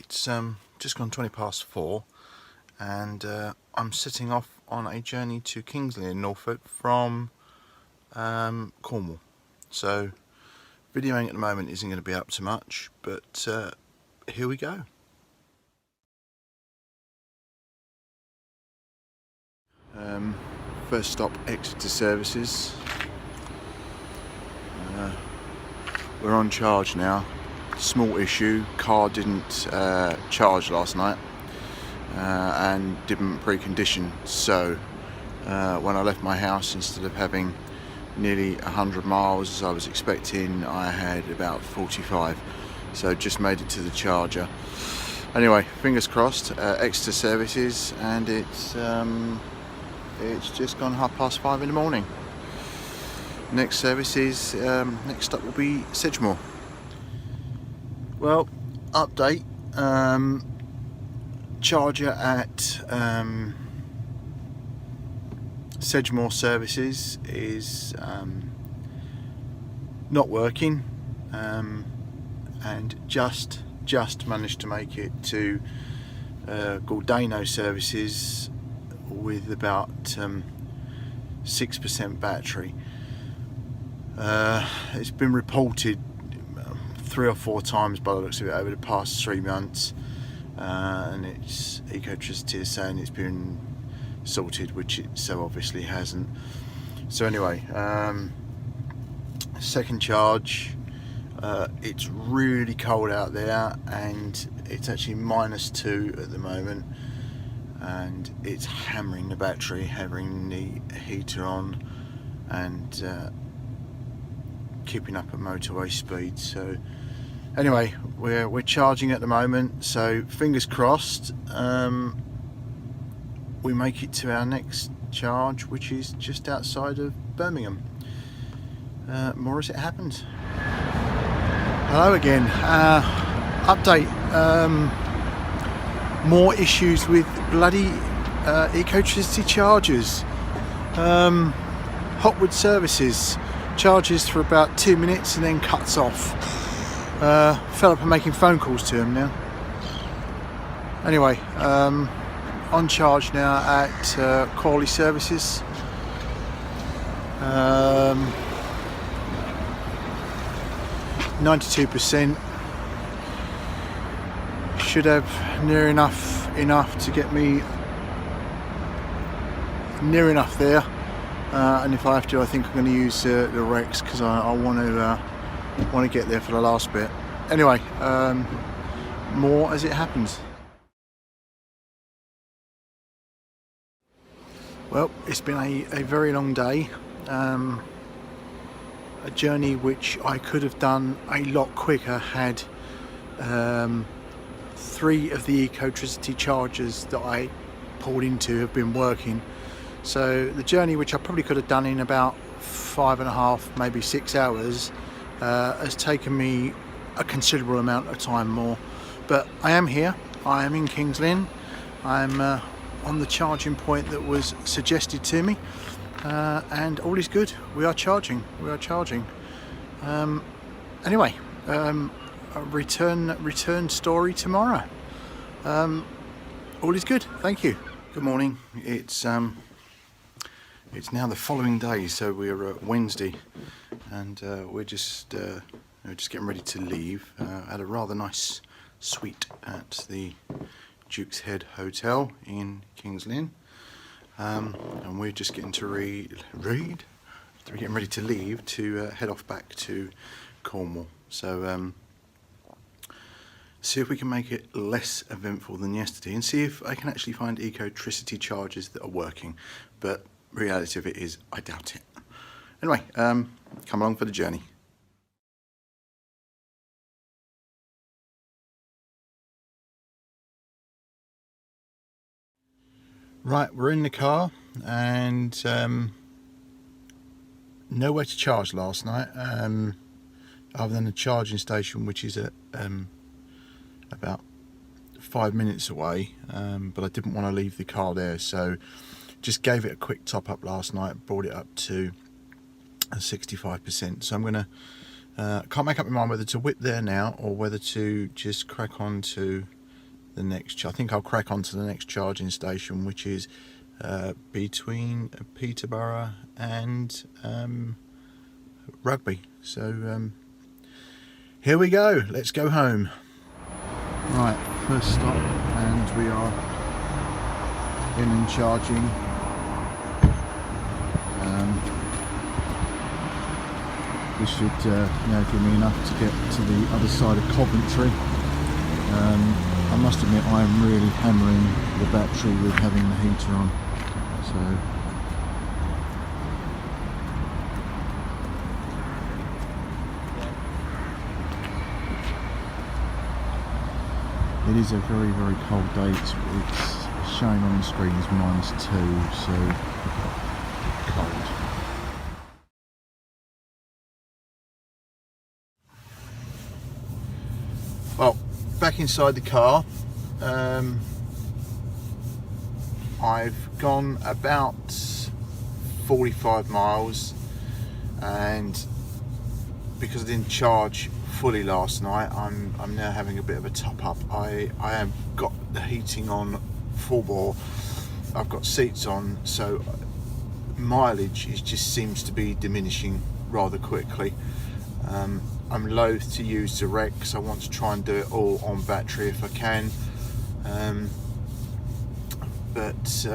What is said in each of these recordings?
It's just gone 4:20 and I'm setting off on a journey to Kingsley in Norfolk from Cornwall. So videoing at the moment isn't going to be up to much, but here we go. First stop, Exeter Services. We're on charge now. Small issue, car didn't charge last night and didn't precondition, so when I left my house, instead of having nearly 100 miles as I was expecting, I had about 45, so just made it to the charger. Anyway, fingers crossed. Exeter Services, and it's just gone 5:30 in the morning. Next service is next stop will be Sedgemoor. Well, update, charger at Sedgemoor Services is not working, and just managed to make it to Gordano Services with about 6% battery. It's been reported 3 or 4 times by the looks of it over the past 3 months, and it's Ecotricity is saying it's been sorted, which it so obviously hasn't. So anyway, second charge. It's really cold out there, and it's actually -2 at the moment, and it's hammering the battery, hammering the heater on, and keeping up at motorway speed. So anyway, we're charging at the moment, so fingers crossed we make it to our next charge, which is just outside of Birmingham. More as it happens. Hello again. Update. More issues with bloody Ecotricity chargers. Hotwood Services charges for about 2 minutes and then cuts off. Fell up and making phone calls to him now. Anyway, on charge now at Cornwall Services. 92%. Should have near enough to get me near enough there. And if I have to, I think I'm going to use the Rex, because I want to get there for the last bit. Anyway, more as it happens. Well, it's been a very long day. A journey which I could have done a lot quicker had 3 of the Ecotricity chargers that I pulled into have been working. So the journey, which I probably could have done in about 5.5, maybe 6 hours, has taken me a considerable amount of time more. But I am here. I am in King's Lynn. I'm on the charging point that was suggested to me, and all is good. We are charging. Anyway, a return story tomorrow. All is good. Thank you. Good morning. It's now the following day, so we're Wednesday, and we're just getting ready to leave. Had a rather nice suite at the Duke's Head Hotel in King's Lynn, and we're just getting to we're getting ready to leave to head off back to Cornwall. So see if we can make it less eventful than yesterday, and see if I can actually find Ecotricity chargers that are working. But reality of it is, I doubt it. Anyway, come along for the journey. Right, we're in the car, and nowhere to charge last night, other than a charging station which is at about 5 minutes away, but I didn't want to leave the car there, so just gave it a quick top up last night, brought it up to 65%. So I'm gonna can't make up my mind whether to whip there now or whether to just crack on to the next. I think I'll crack on to the next charging station, which is between Peterborough and Rugby. So here we go. Let's go home. Right, first stop, and we are in and charging. This should now give me enough to get to the other side of Coventry. I must admit I am really hammering the battery with having the heater on. So it is a very, very cold day. It's showing on the screen as -2, so cold. Well, back inside the car. I've gone about 45 miles, and because I didn't charge fully last night, I'm now having a bit of a top up. I have got the heating on full bore. I've got seats on, so mileage just seems to be diminishing rather quickly. I'm loath to use direct because I want to try and do it all on battery if I can. But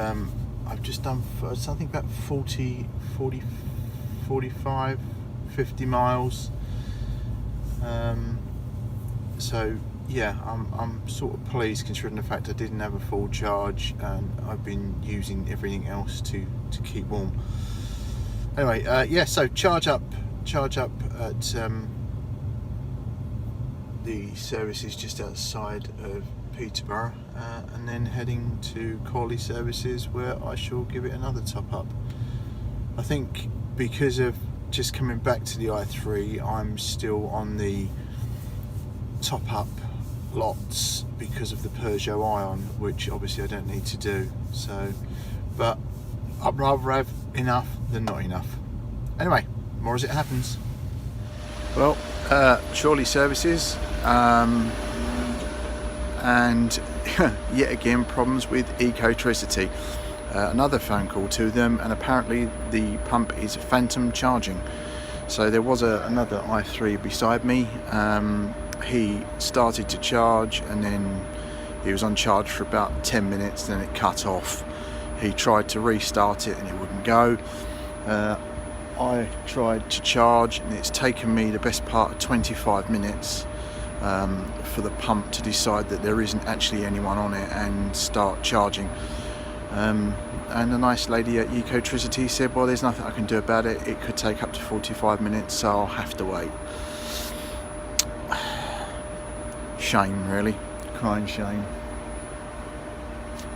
I've just done something about 40, 45, 50 miles. So yeah, I'm sort of pleased considering the fact I didn't have a full charge and I've been using everything else to keep warm. Anyway, yeah, so charge up at the services just outside of Peterborough, and then heading to Corley services, where I shall give it another top up. I think because of just coming back to the i3, I'm still on the top up lots because of the Peugeot Ion, which obviously I don't need to do. So, but I'd rather have enough than not enough. Anyway, more as it happens. Well, Chorley services, and yet again problems with Ecotricity. Another phone call to them, and apparently the pump is phantom charging. So there was another i3 beside me. He started to charge, and then he was on charge for about 10 minutes, then it cut off. He tried to restart it and it wouldn't go. I tried to charge, and it's taken me the best part of 25 minutes for the pump to decide that there isn't actually anyone on it and start charging. And the nice lady at Ecotricity said, well, there's nothing I can do about it. It could take up to 45 minutes, so I'll have to wait. Shame, really. Crying shame.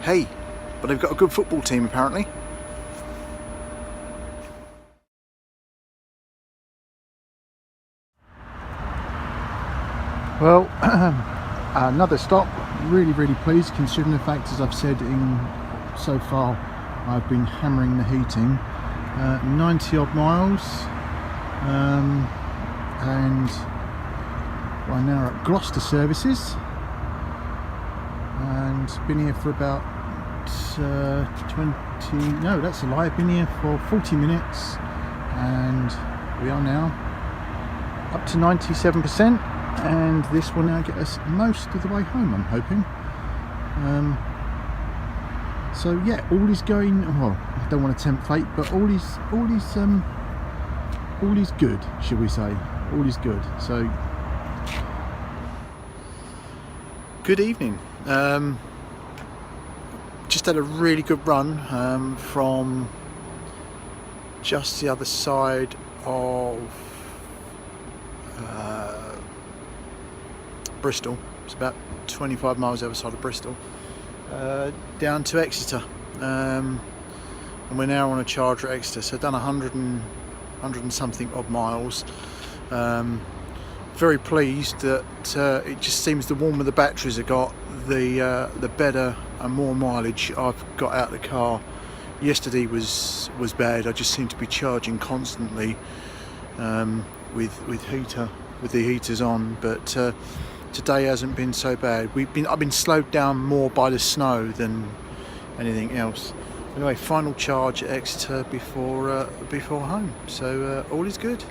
Hey, but they've got a good football team apparently. Well, another stop. Really, really pleased considering the fact, as I've said so far, I've been hammering the heating. 90 odd miles, and we're now at Gloucester services, and been here for about 20, no, that's a lie, I've been here for 40 minutes, and we are now up to 97%, and this will now get us most of the way home, I'm hoping. So yeah, all is going well. I don't want to tempt fate, but all is good, should we say? All is good. So good evening. Just had a really good run from just the other side of Bristol. It's about 25 miles the other side of Bristol, down to Exeter, and we're now on a charge at Exeter. So done 100 and something odd miles. Very pleased that it just seems the warmer the batteries have got, the better and more mileage I've got out of the car. Yesterday was bad. I just seemed to be charging constantly with the heaters on, but today hasn't been so bad. I've been slowed down more by the snow than anything else. Anyway, final charge at Exeter before home, so all is good.